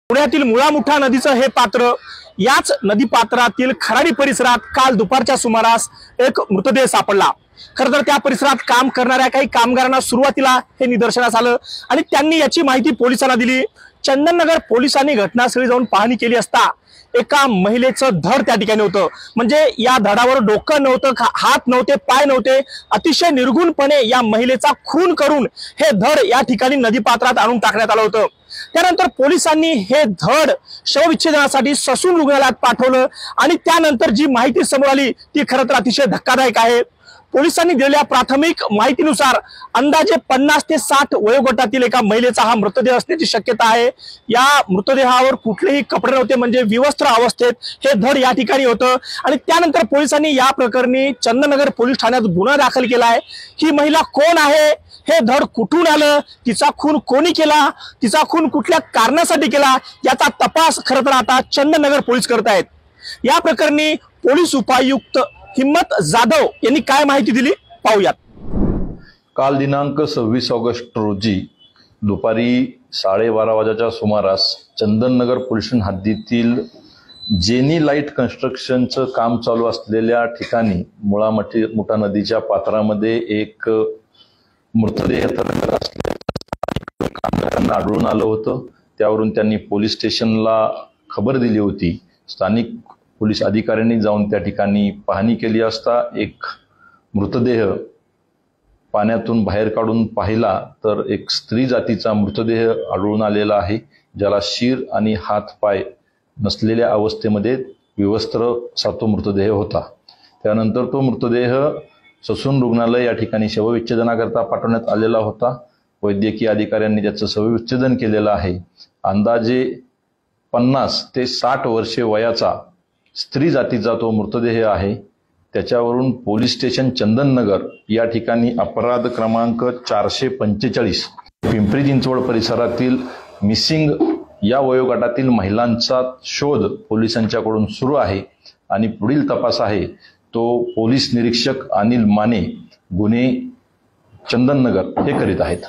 पुण्यातील मुळा-मुठा नदीचं हे पात्र, याच नदी पात्रातील खराडी परिसरात काल दुपारच्या सुमारास एक मृतदेह सापडला। खरं तर त्या परिसरात काम करणाऱ्या काही कामगारांना सुरुवातीला हे निदर्शनास आलं आणि त्यांनी याची माहिती पोलिसांना दिली। चंदननगर पोलिसांनी घटनास्थळी जाऊन पाहणी केली असता एका महिलेचं धड त्या ठिकाणी होतं। म्हणजे या धडावर डोकं नव्हतं, हात नव्हते, पाय नव्हते, अतिशय निर्गुणपणे या महिलेचा खून करून हे धड या ठिकाणी नदीपात्रात आणून टाकण्यात आलं होतं। त्यानंतर पोलिसांनी हे धड शवविच्छेदनासाठी ससून रुग्णालयात पाठवलं आणि त्यानंतर जी माहिती समोर आली ती खरं तर अतिशय धक्कादायक आहे। पोलिसांनी दिलेल्या प्राथमिक माहितीनुसार अंदाजे 50 ते 60 वयोगटातील एका महिलेचा हा मृतदेह असण्याची शक्यता आहे। या मृतदेहावर कुठलेही कपडे नव्हते, म्हणजे विवस्त्र अवस्थेत हे धड या ठिकाणी होतं आणि त्यानंतर पोलिसांनी या प्रकरणी चंदननगर पोलीस ठाण्यात गुन्हा दाखल केला आहे। ही महिला कोण आहे, हे धड कुठून आलं, तिचा खून कोणी केला, तिचा खून कुठल्या कारणासाठी केला, याचा तपास खरं तर आता चंदननगर पोलीस करत आहेत। या प्रकरणी पोलीस उपायुक्त हिम्मत जाधव यांनी काय माहिती दिली पाहूयात। काल दिनांक 26 ऑगस्ट रोजी दुपारी 12:30 वाजेच्या सुमारास चंदननगर पोलीस स्टेशन हद्दीतील जेनी लाईट कन्स्ट्रक्शनचं काम चालू असलेल्या ठिकाणी मुळा-मुठा नदीच्या पात्रामध्ये एक मृतदेह कामगारांना आढळून आलं होतं। त्यावरून त्यांनी पोलीस स्टेशनला खबर दिली होती। स्थानिक पोलीस अधिकाऱ्यांनी जाऊन त्या ठिकाणी पाहणी केली असता एक मृतदेह पाण्यातून बाहेर काढून पाहिला तर एक स्त्री जातीचा मृतदेह आढळून आलेला आहे, ज्याला शिर आणि हात पाय नसलेल्या अवस्थेमध्ये विवस्त्र असा तो मृतदेह होता। त्यानंतर तो मृतदेह ससून रुग्णालय या ठिकाणी शवविच्छेदनाकरता पाठवण्यात आलेला होता। वैद्यकीय अधिकाऱ्यांनी त्याचं शवविच्छेदन केलेलं आहे। अंदाजे 50 ते 60 वर्षे वयाचा स्त्री जातीचा तो मृतदेह आहे। त्याच्यावरून पोलीस स्टेशन चंदननगर या ठिकाणी अपराध क्रमांक 445 पिंपरी चिंचवड परिसरातील मिसिंग या वयोगटातील महिलांचा शोध पोलिसांच्याकडून सुरू आहे आणि पुढील तपास आहे तो पोलीस निरीक्षक अनिल माने गुन्हे चंदननगर हे करीत आहेत।